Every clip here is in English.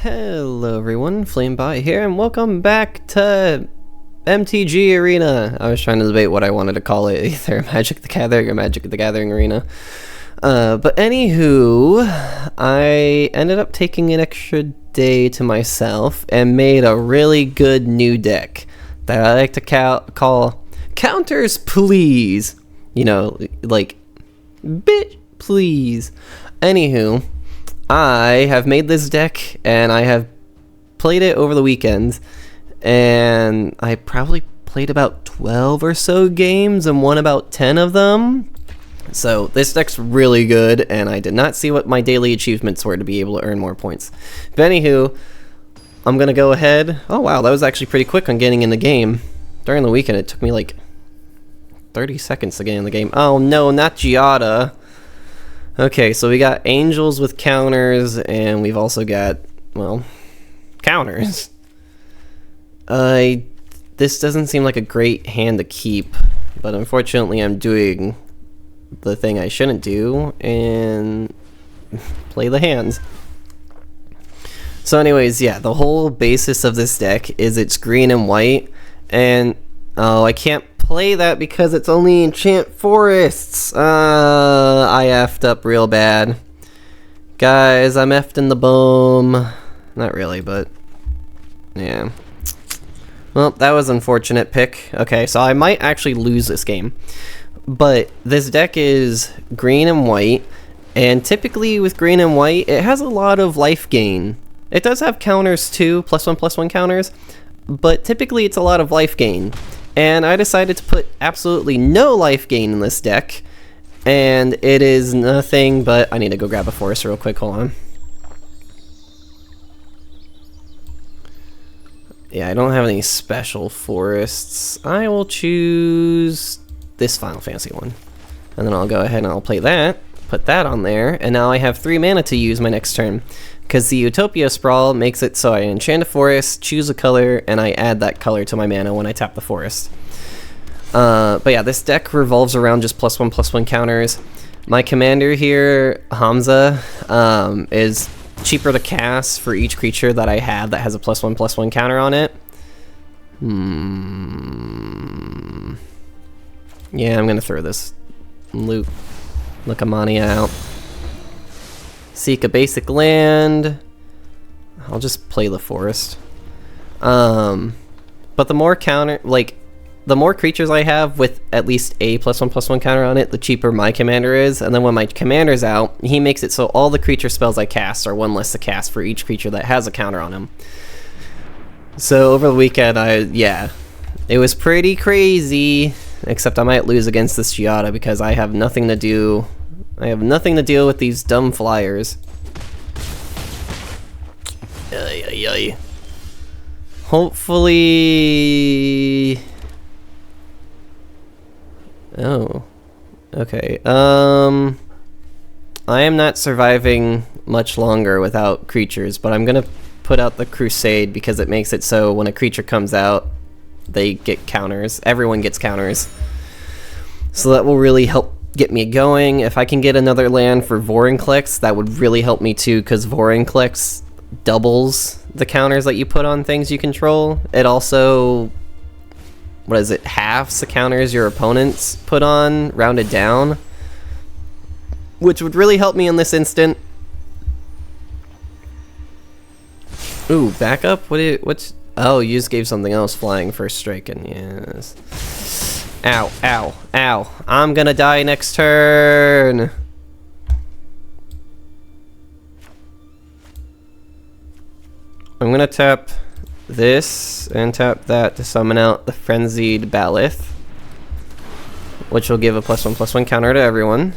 Hello everyone, Flamebot here, and welcome back to MTG Arena. I was trying to debate what I wanted to call it, either Magic the Gathering or Magic the Gathering Arena. But anywho, I ended up taking an extra day to myself and made a really good new deck that I like to call Counters Please. You know, like, bitch please. Anywho, I have made this deck and I have played it over the weekend, and I probably played about 12 or so games and won about 10 of them. So this deck's really good, and I did not see what my daily achievements were to be able to earn more points. But anywho, I'm gonna go ahead. Oh wow, that was actually pretty quick on getting in the game. During the weekend it took me like 30 seconds to get in the game. Oh no, not Giada. Okay, so we got angels with counters, and we've also got, well, counters. This doesn't seem like a great hand to keep, but unfortunately I'm doing the thing I shouldn't do and play the hands. So anyways, yeah, the whole basis of this deck is it's green and white, and oh, I can't play that because it's only enchant forests. I effed up real bad. Guys, I'm effed in the bum. Not really, but yeah. Well, that was an unfortunate pick. Okay, so I might actually lose this game. But this deck is green and white, and typically with green and white, it has a lot of life gain. It does have counters too, +1/+1 counters, but typically it's a lot of life gain. And I decided to put absolutely no life gain in this deck, and it is nothing but... I need to go grab a forest real quick, hold on. Yeah, I don't have any special forests. I will choose this Final Fantasy one. And then I'll go ahead and I'll play that, put that on there, and now I have 3 mana to use my next turn. Because the Utopia Sprawl makes it so I enchant a forest, choose a color, and I add that color to my mana when I tap the forest. But yeah, this deck revolves around just +1/+1 counters. My commander here, Hamza, is cheaper to cast for each creature that I have that has a +1/+1 counter on it. Yeah, I'm gonna throw this Lukamani out. Seek a basic land. I'll just play the forest. But the more the more creatures I have with at least a +1/+1 counter on it, the cheaper my commander is. And then when my commander's out, he makes it so all the creature spells I cast are 1 less to cast for each creature that has a counter on him. So over the weekend, it was pretty crazy. Except I might lose against this Giada because I have nothing to do. I have nothing to deal with these dumb flyers. Hopefully... Oh. Okay. I am not surviving much longer without creatures, but I'm gonna put out the Crusade because it makes it so when a creature comes out, they get counters. Everyone gets counters. So that will really help get me going. If I can get another land for Vorinclex, that would really help me too, because Vorinclex doubles the counters that you put on things you control. It also, what is it, halves the counters your opponents put on, rounded down, which would really help me in this instant. Ooh, backup? What's... Oh, you just gave something else flying first strike, and yes. Ow, ow, ow. I'm gonna die next turn. I'm gonna tap this and tap that to summon out the Frenzied Ballith, which will give a +1/+1 counter to everyone.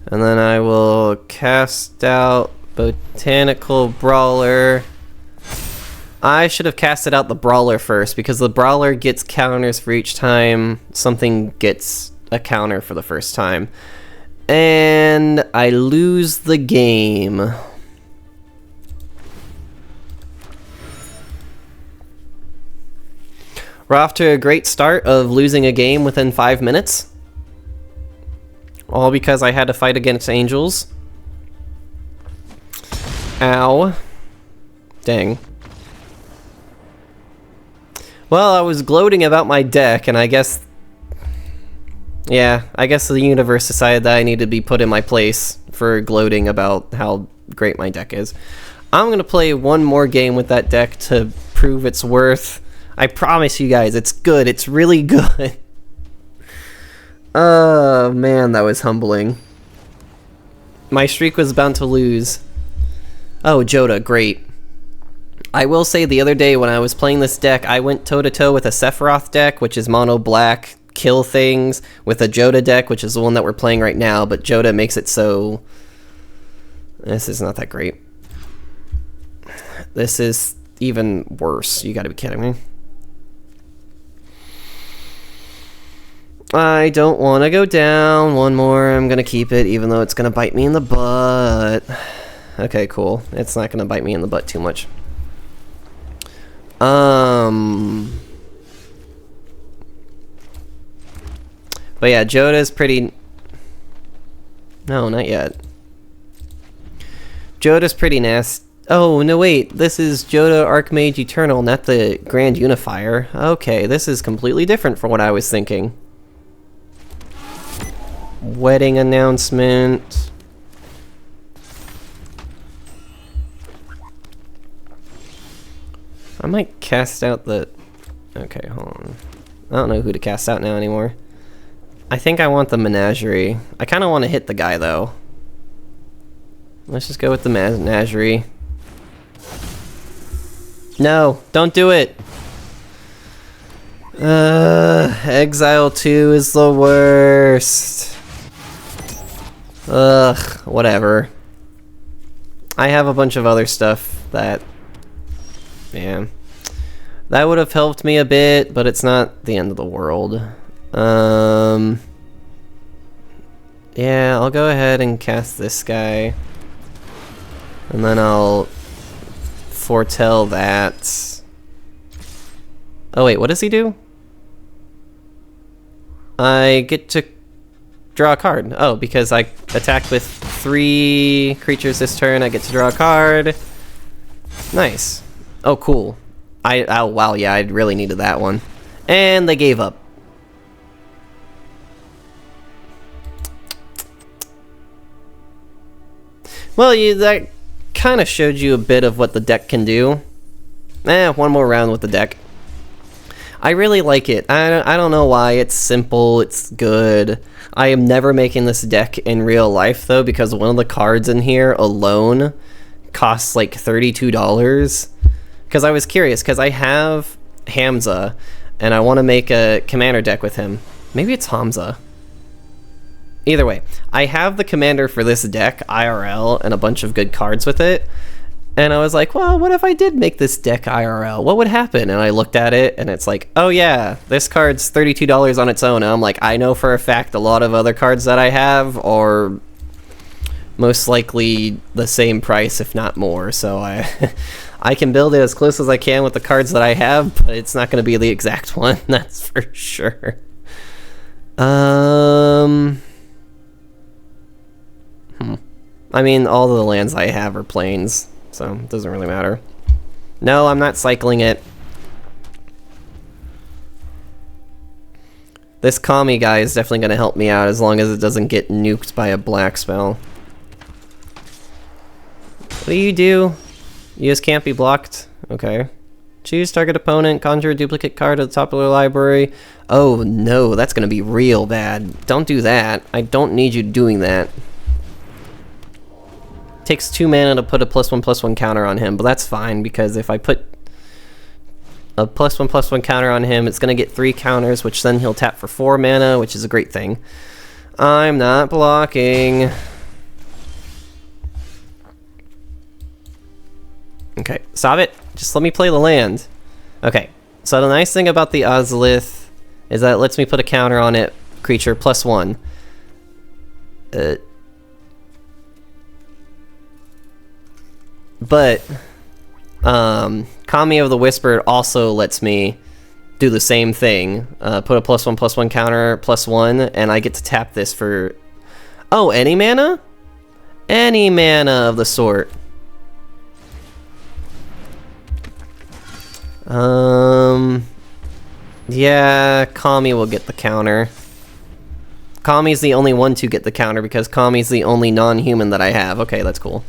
And then I will cast out Botanical Brawler. I should have casted out the Brawler first, because the Brawler gets counters for each time something gets a counter for the first time. And I lose the game. We're off to a great start of losing a game within 5 minutes. All because I had to fight against angels. Ow. Dang. Well, I was gloating about my deck, and I guess... Yeah, I guess the universe decided that I need to be put in my place for gloating about how great my deck is. I'm gonna play one more game with that deck to prove its worth. I promise you guys, it's good. It's really good. Oh, man, that was humbling. My streak was bound to lose. Oh, Joda, great. I will say the other day when I was playing this deck, I went toe-to-toe with a Sephiroth deck, which is mono black, kill things, with a Joda deck, which is the one that we're playing right now, but Joda makes it so... This is not that great. This is even worse. You gotta be kidding me. I don't want to go down. One more. I'm gonna keep it, even though it's gonna bite me in the butt. Okay, cool. It's not gonna bite me in the butt too much. But yeah, Joda's pretty... No, not yet. Joda's pretty nasty. Oh, no, wait. This is Joda Archmage Eternal, not the Grand Unifier. Okay, this is completely different from what I was thinking. Wedding announcement. I might cast out the... Okay, hold on. I don't know who to cast out now anymore. I think I want the Menagerie. I kind of want to hit the guy, though. Let's just go with the Menagerie. No, don't do it! Exile 2 is the worst. Ugh, whatever. I have a bunch of other stuff that... Yeah. That would have helped me a bit, but it's not the end of the world. Yeah, I'll go ahead and cast this guy. And then I'll foretell that. Oh wait, what does he do? I get to draw a card. Oh, because I attacked with 3 creatures this turn, I get to draw a card. Nice. Oh, cool. Oh, wow, yeah, I really needed that one. And they gave up. Well, that kind of showed you a bit of what the deck can do. One more round with the deck. I really like it. I don't know why. It's simple. It's good. I am never making this deck in real life, though, because one of the cards in here alone costs like $32. Because I was curious, because I have Hamza, and I want to make a commander deck with him. Maybe it's Hamza. Either way, I have the commander for this deck, IRL, and a bunch of good cards with it. And I was like, well, what if I did make this deck IRL? What would happen? And I looked at it, and it's like, oh yeah, this card's $32 on its own. And I'm like, I know for a fact a lot of other cards that I have are most likely the same price, if not more. So I can build it as close as I can with the cards that I have, but it's not going to be the exact one, that's for sure. I mean, all the lands I have are plains, so it doesn't really matter. No, I'm not cycling it. This Kami guy is definitely going to help me out as long as it doesn't get nuked by a black spell. What do? You just can't be blocked? Okay. Choose target opponent, conjure a duplicate card at the top of their library. Oh no, that's going to be real bad. Don't do that. I don't need you doing that. Takes 2 mana to put a +1/+1 counter on him, but that's fine, because if I put a +1/+1 counter on him, it's going to get 3 counters, which then he'll tap for 4 mana, which is a great thing. I'm not blocking. Okay, stop it. Just let me play the land. Okay, so the nice thing about the Ozolith is that it lets me put a counter on it, creature, +1. But Kami of the Whispered also lets me do the same thing. Put a +1/+1 counter, +1, and I get to tap this for... Oh, any mana? Any mana of the sort. Yeah, Kami will get the counter. Kami's the only one to get the counter because Kami's the only non-human that I have. Okay, that's cool.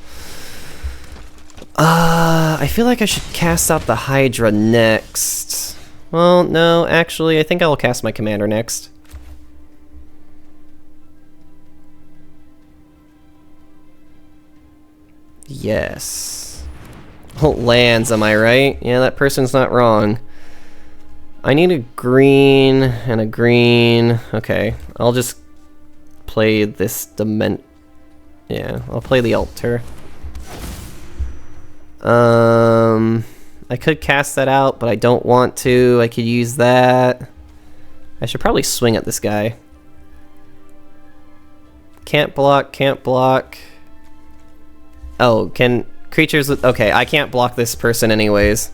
I feel like I should cast out the Hydra next. Well, no, actually, I think I will cast my commander next. Yes. Oh, lands, am I right? Yeah, that person's not wrong. I need a green and a green. Okay, I'll just play this Yeah, I'll play the altar. I could cast that out, but I don't want to. I could use that. I should probably swing at this guy. Can't block, can't block. Oh, can creatures with... Okay, I can't block this person anyways.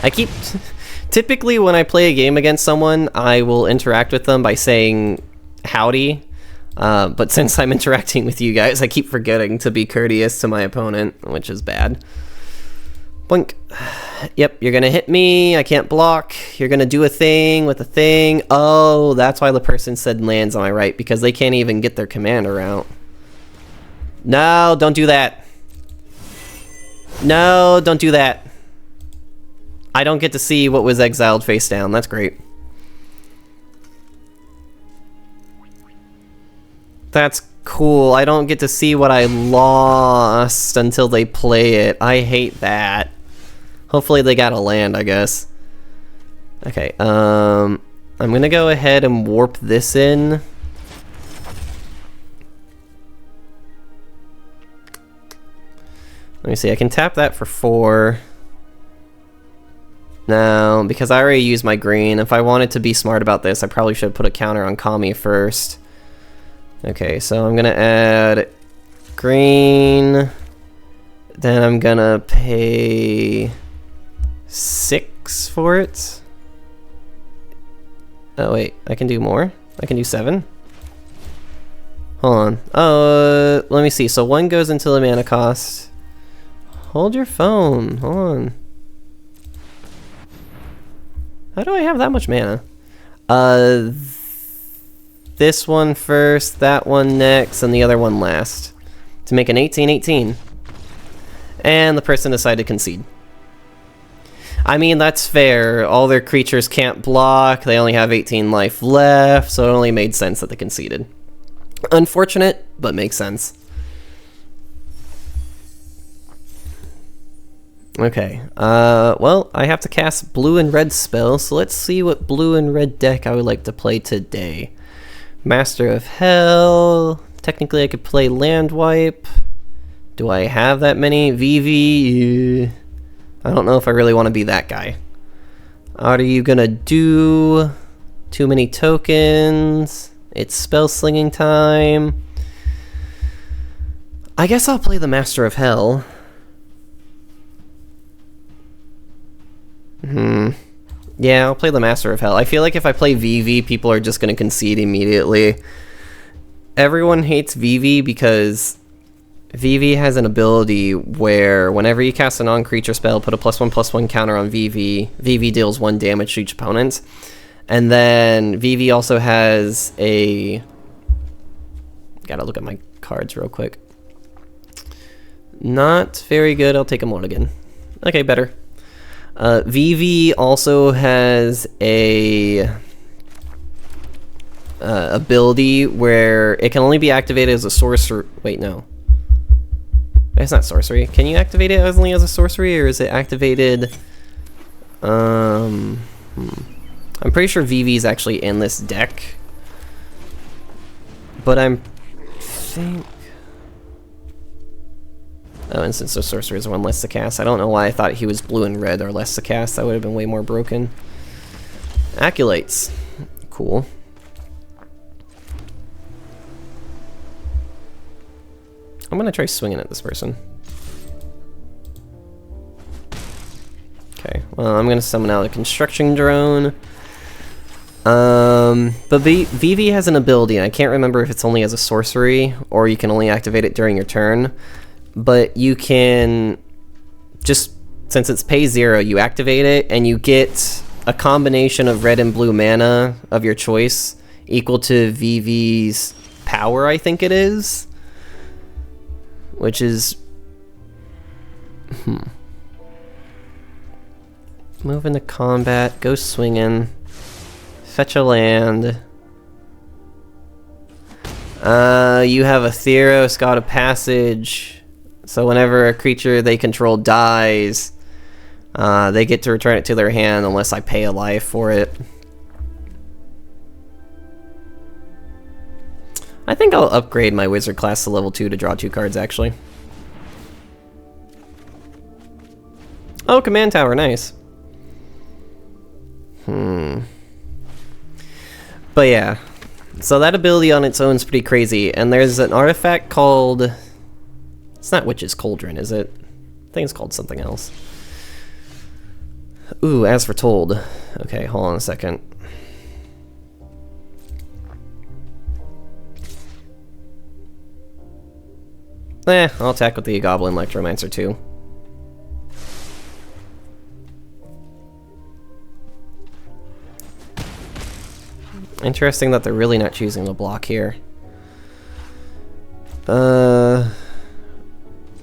I keep... Typically, when I play a game against someone, I will interact with them by saying howdy. But since I'm interacting with you guys, I keep forgetting to be courteous to my opponent, which is bad. Blink. Yep, you're gonna hit me. I can't block. You're gonna do a thing with a thing. Oh, that's why the person said lands on my right, because they can't even get their commander out. No, don't do that. No, don't do that. I don't get to see what was exiled face down. That's great. That's cool. I don't get to see what I lost until they play it. I hate that. Hopefully they got a land, I guess. Okay, I'm gonna go ahead and warp this in. Let me see, I can tap that for 4. No, because I already used my green. If I wanted to be smart about this, I probably should have put a counter on Kami first. Okay, so I'm gonna add green. Then I'm gonna pay 6 for it. Oh wait, I can do more? I can do 7? Hold on. Oh, let me see. So 1 goes into the mana cost. Hold your phone. Hold on. How do I have that much mana? This one first, that one next, and the other one last. To make an 18-18. And the person decided to concede. I mean, that's fair. All their creatures can't block. They only have 18 life left, so it only made sense that they conceded. Unfortunate, but makes sense. Okay, well, I have to cast blue and red spells, so let's see what blue and red deck I would like to play today. Master of Hell. Technically, I could play Land Wipe. Do I have that many? VV. I don't know if I really want to be that guy. Are you gonna do too many tokens? It's spell slinging time. I guess I'll play the Master of Hell. Yeah, I'll play the Master of Hell. I feel like if I play VV, people are just going to concede immediately. Everyone hates VV because VV has an ability where whenever you cast a non-creature spell, put a +1/+1 counter on VV. VV deals 1 damage to each opponent. And then VV also has a... Gotta look at my cards real quick. Not very good. I'll take a mulligan. Okay, better. VV also has a ability where it can only be activated as a sorcery. Wait, no. It's not sorcery. Can you activate it only as a sorcery, or is it activated... I'm pretty sure VV is actually in this deck. But Oh, and since the sorcerer is 1 less to cast, I don't know why I thought he was blue and red or less to cast. That would have been way more broken. Acolytes. Cool. I'm gonna try swinging at this person. Okay, well, I'm gonna summon out a construction drone. But VV has an ability, and I can't remember if it's only as a sorcery, or you can only activate it during your turn. But you can just since it's pay 0, you activate it, and you get a combination of red and blue mana of your choice equal to VV's power, I think it is. Which is... Move into combat, go swinging, fetch a land. You have a Theros, God of Passage, so whenever a creature they control dies, they get to return it to their hand unless I pay a life for it. I think I'll upgrade my wizard class to level 2 to draw 2 cards, actually. Oh, command tower, nice. But yeah, so that ability on its own is pretty crazy, and there's an artifact called... It's not Witch's Cauldron, is it? I think it's called something else. Ooh, as foretold. Okay, hold on a second. I'll attack with the Goblin Electromancer too. Interesting that they're really not choosing the block here. There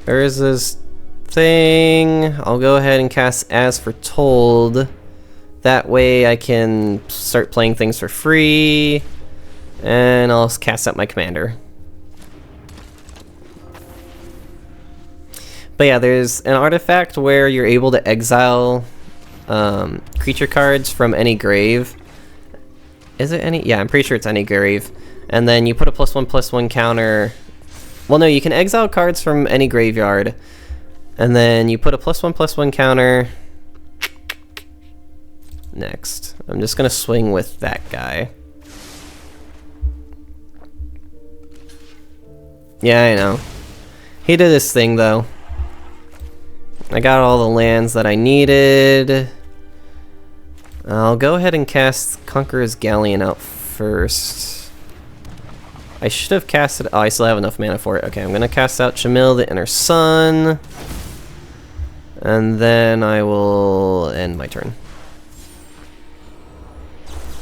is this thing. I'll go ahead and cast As Foretold. That way I can start playing things for free. And I'll cast out my commander. But yeah, there's an artifact where you're able to exile creature cards from any grave. Is it any? Yeah, I'm pretty sure it's any grave. And then you put a +1/+1 counter. Well, no, you can exile cards from any graveyard. And then you put a +1/+1 counter. Next. I'm just going to swing with that guy. Yeah, I know. He did his thing, though. I got all the lands that I needed. I'll go ahead and cast Conqueror's Galleon out first. I should have casted... Oh, I still have enough mana for it. Okay, I'm going to cast out Shamil, the Inner Sun. And then I will end my turn.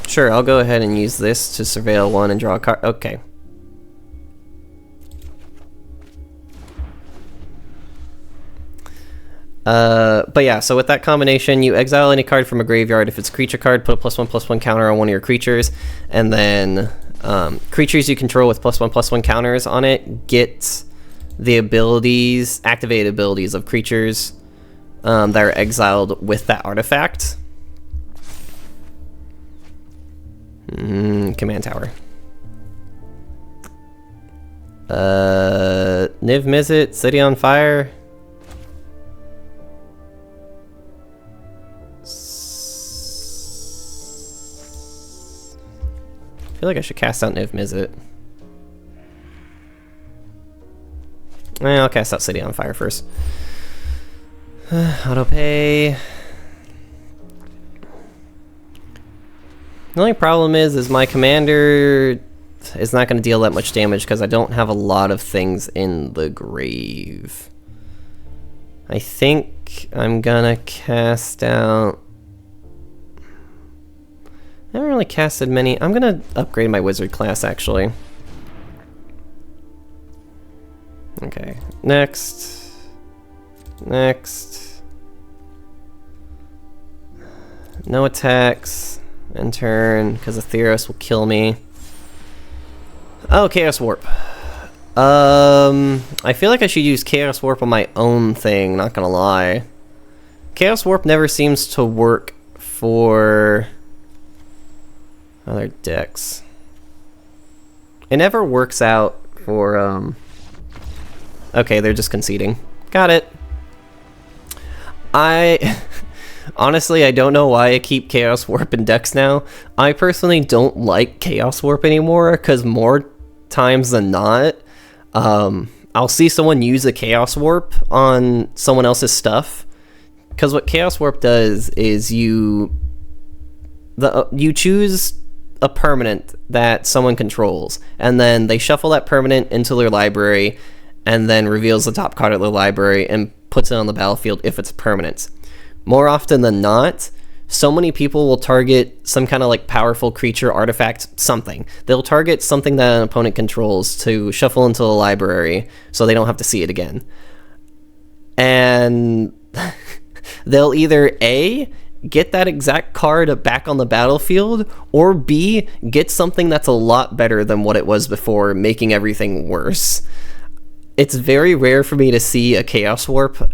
Sure, I'll go ahead and use this to surveil 1 and draw a card. Okay. But yeah, so with that combination, you exile any card from a graveyard. If it's a creature card, put a +1/+1 counter on one of your creatures, and then creatures you control with +1/+1 counters on it get the abilities, activated abilities of creatures that are exiled with that artifact. Command tower. Niv Mizzet, City on Fire. I feel like I should cast out Niv Mizzet. I'll cast out City on Fire first. Auto pay. The only problem is my commander is not going to deal that much damage because I don't have a lot of things in the grave. I think I'm gonna cast out... I haven't really casted many. I'm gonna upgrade my wizard class, actually. Okay, next. Next. No attacks. End turn, because the Theros will kill me. Oh, Chaos Warp. I feel like I should use Chaos Warp on my own thing, not gonna lie. Chaos Warp never seems to work for other decks. It never works out for, okay, they're just conceding. Got it. Honestly, I don't know why I keep Chaos Warp in decks now. I personally don't like Chaos Warp anymore, because more times than not, I'll see someone use a Chaos Warp on someone else's stuff. Because what Chaos Warp does is you choose a permanent that someone controls, and then they shuffle that permanent into their library, and then reveals the top card of their library and puts it on the battlefield if it's permanent. More often than not, so many people will target some kind of like powerful creature, artifact, something. They'll target something that an opponent controls to shuffle into the library so they don't have to see it again. And they'll either A, get that exact card back on the battlefield, or B, get something that's a lot better than what it was before, making everything worse. It's very rare for me to see a Chaos Warp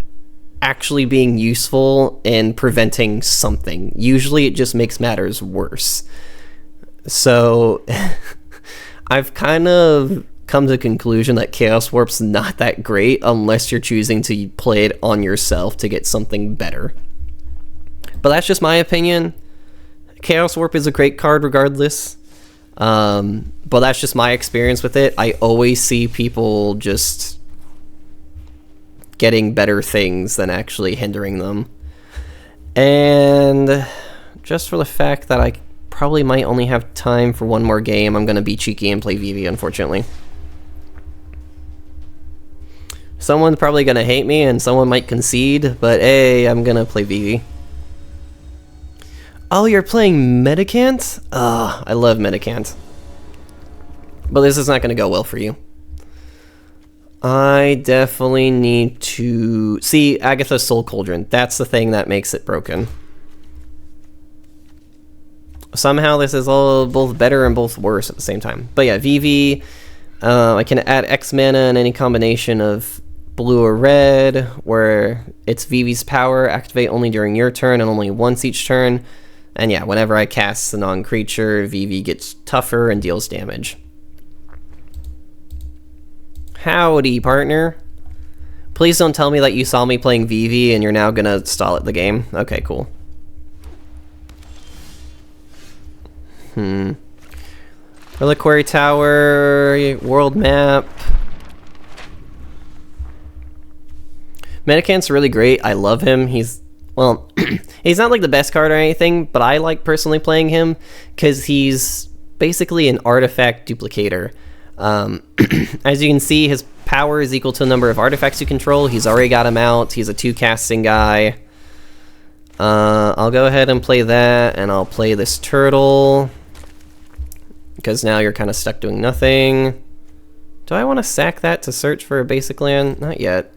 actually being useful in preventing something. Usually it just makes matters worse. So I've kind of come to the conclusion that Chaos Warp's not that great unless you're choosing to play it on yourself to get something better. But that's just my opinion. Chaos Warp is a great card regardless. But that's just my experience with it. I always see people just getting better things than actually hindering them. And just for the fact that I probably might only have time for one more game, I'm going to be cheeky and play Vivi, unfortunately. Someone's probably going to hate me and someone might concede, but hey, I'm going to play Vivi. Oh, you're playing Medicant? Ugh, I love Medicant. But this is not going to go well for you. I definitely need to see Agatha's Soul Cauldron. That's the thing that makes it broken. Somehow this is all both better and both worse at the same time. But yeah, Vivi, I can add X mana in any combination of blue or red, where it's Vivi's power, activate only during your turn and only once each turn. And yeah, whenever I cast a non-creature, Vivi gets tougher and deals damage. Howdy, partner. Please don't tell me that you saw me playing Vivi and you're now gonna stall at the game. Okay, cool. Reliquary Tower, world map. Medicant's really great. I love him. He's, well, he's not like the best card or anything, but I like personally playing him because he's basically an artifact duplicator. As you can see, his power is equal to the number of artifacts you control. He's already got him out. He's a 2-casting guy. I'll go ahead and play that, and I'll play this turtle, because now you're kind of stuck doing nothing. Do I want to sack that to search for a basic land? Not yet.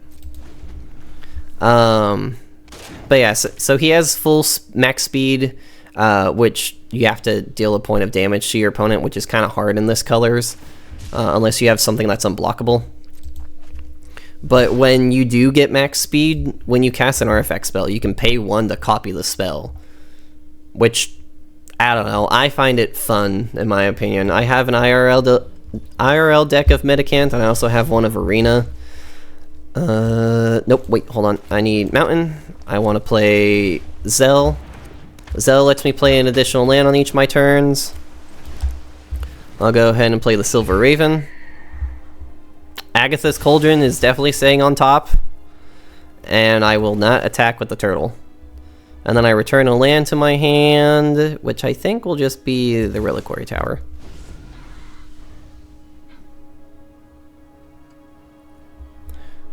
But yeah, so he has full max speed, which you have to deal a point of damage to your opponent, which is kind of hard in this colors. Unless you have something that's unblockable. But when you do get max speed, when you cast an artifact spell, you can pay 1 to copy the spell. Which, I don't know, I find it fun, in my opinion. I have an IRL deck of Medicant, and I also have one of Arena. Nope, wait, hold on. I need Mountain. I want to play Zell. Zell lets me play an additional land on each of my turns. I'll go ahead and play the Silver Raven. Agatha's Cauldron is definitely staying on top. And I will not attack with the turtle. And then I return a land to my hand, which I think will just be the Reliquary Tower.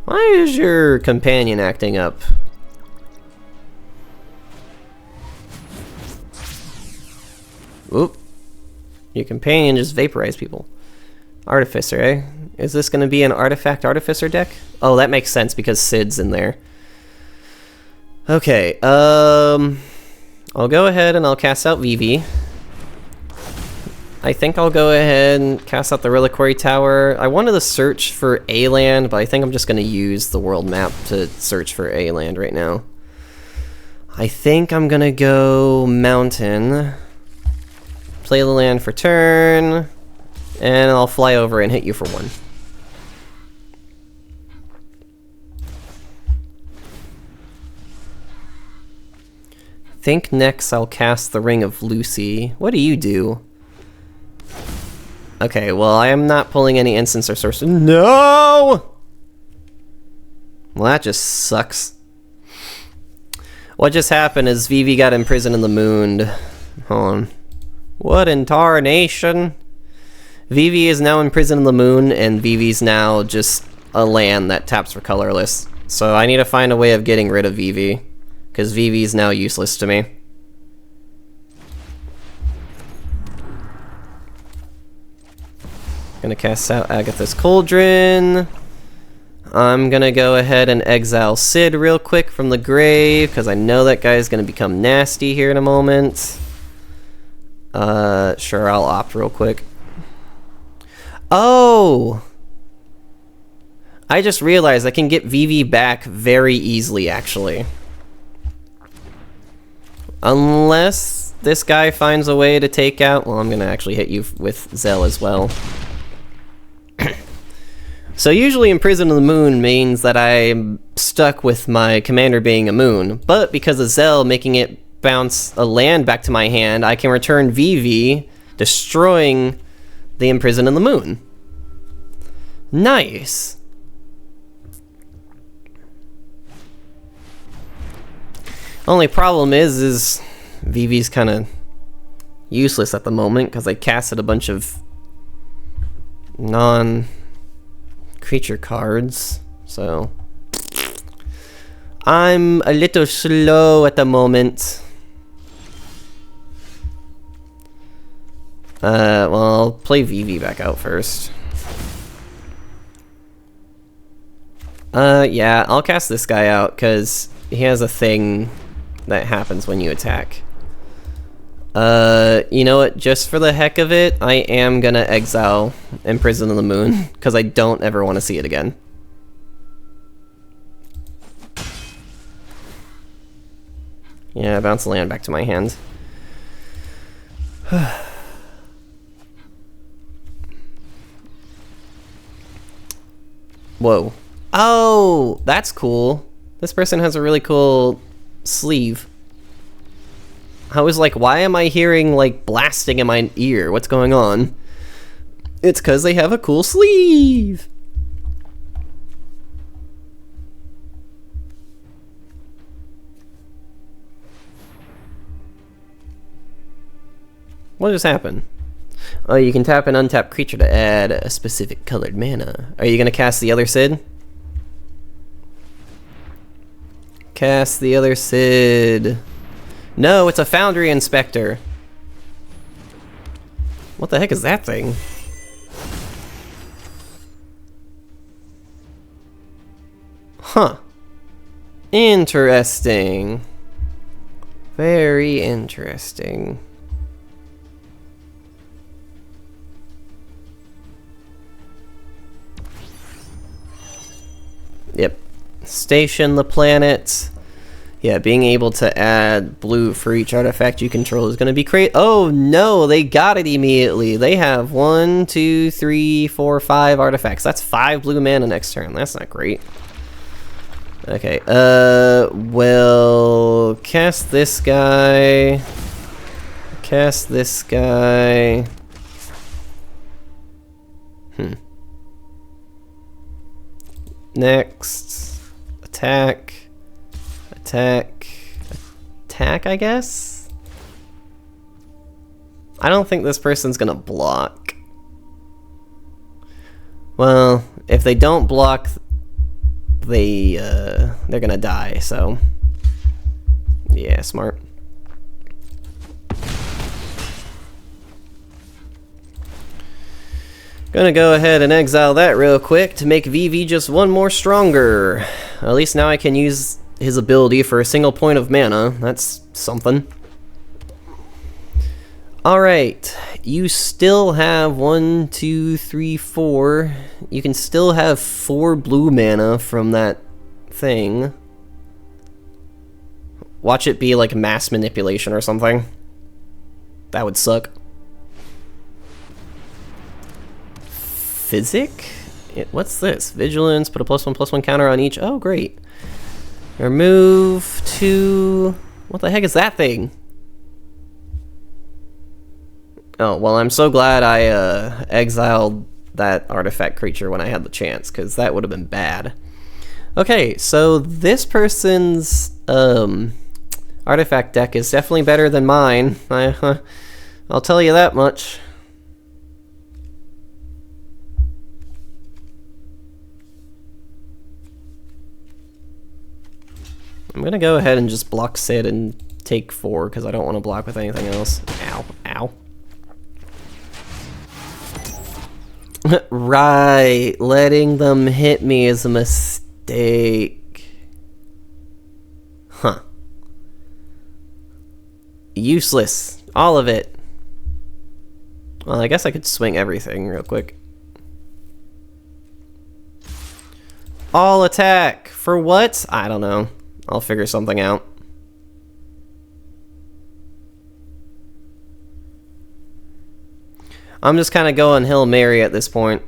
Why is your companion acting up? Oop. Your companion just vaporized people. Artificer, eh? Is this going to be an Artifact Artificer deck? Oh, that makes sense because Sid's in there. Okay, I'll go ahead and I'll cast out Vivi. I think I'll go ahead and cast out the Reliquary Tower. I wanted to search for a land, but I think I'm just going to use the world map to search for a land right now. I think I'm going to go Mountain. Play the land for turn, and I'll fly over and hit you for 1. I think next I'll cast the Ring of Lucy. What do you do? Okay, well, I am not pulling any instants or sorcery. No! Well, that just sucks. What just happened is Vivi got imprisoned in the moon. Hold on. What in tarnation? Vivi is now imprisoned in the moon, and Vivi's now just a land that taps for colorless. So I need to find a way of getting rid of Vivi, because Vivi is now useless to me. Gonna cast out Agatha's Cauldron. I'm gonna go ahead and exile Sid real quick from the grave, because I know that guy's gonna become nasty here in a moment. Sure, I'll opt real quick. Oh! I just realized I can get Vivi back very easily, actually. Unless this guy finds a way to take out... Well, I'm gonna actually hit you with Zell as well. So usually Imprison of the Moon means that I'm stuck with my commander being a moon, but because of Zell making it bounce a land back to my hand, I can return Vivi, destroying the Imprison of the Moon. Nice! Only problem is Vivi's kind of useless at the moment, because I casted a bunch of non-creature cards, so I'm a little slow at the moment. Well, I'll play Vivi back out first. Yeah, I'll cast this guy out, because he has a thing that happens when you attack. You know what? Just for the heck of it, I am gonna exile Imprison of the Moon, because I don't ever want to see it again. Yeah, bounce the land back to my hand. Whoa. Oh, that's cool. This person has a really cool sleeve. I was like, why am I hearing, like, blasting in my ear? What's going on? It's because they have a cool sleeve! What just happened? Oh, you can tap an untapped creature to add a specific colored mana. Are you gonna cast the other Sid? Cast the other Sid. No, it's a Foundry Inspector. What the heck is that thing? Huh. Interesting. Very interesting. Yep. Station the planet. Yeah, being able to add blue for each artifact you control is going to be great. Oh no, they got it immediately. They have 1, 2, 3, 4, 5 artifacts. That's 5 blue mana next turn. That's not great. Okay, well, cast this guy. Cast this guy. Next. Attack. Attack, I guess? I don't think this person's gonna block. Well, if they don't block, they're gonna die, so... Yeah, smart. Gonna go ahead and exile that real quick to make Vivi just one more stronger. At least now I can use his ability for a single point of mana. That's something. Alright, you still have 1, 2, 3, 4. You can still have 4 blue mana from that thing. Watch it be like mass manipulation or something. That would suck. Physic? What's this? Vigilance, put a +1/+1 counter on each. Oh, great. Remove 2... What the heck is that thing? Oh, well, I'm so glad I exiled that artifact creature when I had the chance, because that would have been bad. Okay, so this person's artifact deck is definitely better than mine. I'll tell you that much. I'm gonna go ahead and just block Sid and take 4 because I don't want to block with anything else. Ow, ow. Right, letting them hit me is a mistake. Huh. Useless. All of it. Well, I guess I could swing everything real quick. All attack! For what? I don't know. I'll figure something out. I'm just kind of going Hail Mary at this point.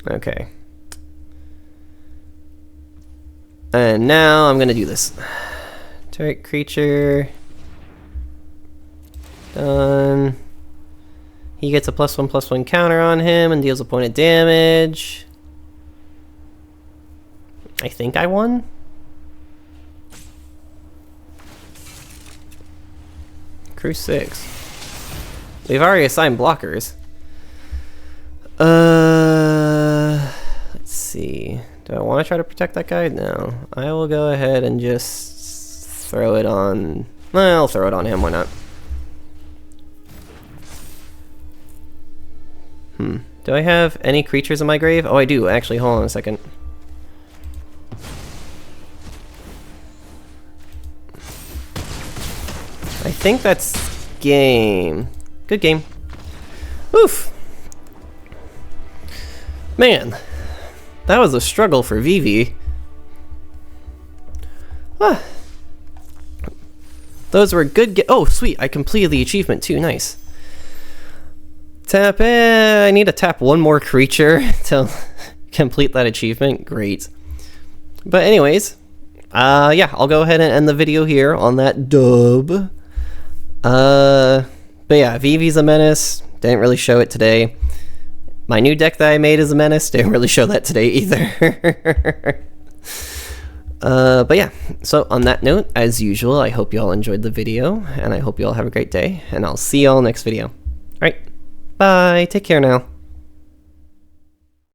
Okay. And now I'm gonna do this. Target creature. Done. He gets a +1/+1 counter on him and deals a point of damage. I think I won? Crew 6. We've already assigned blockers. Let's see. Do I want to try to protect that guy? No. I will go ahead and just throw it on... Well, I'll throw it on him, why not? Do I have any creatures in my grave? Oh, I do. Actually, hold on a second. I think that's game. Good game. Oof. Man, that was a struggle for Vivi. Ah. Those were good. Oh, sweet! I completed the achievement too. Nice. Tap. I need to tap one more creature to complete that achievement. Great. But anyways, yeah, I'll go ahead and end the video here on that dub. But yeah, Vivi's a menace. Didn't really show it today. My new deck that I made is a menace. Didn't really show that today either. But yeah, so on that note, as usual, I hope you all enjoyed the video, and I hope you all have a great day, and I'll see you all next video. Alright, bye, take care now.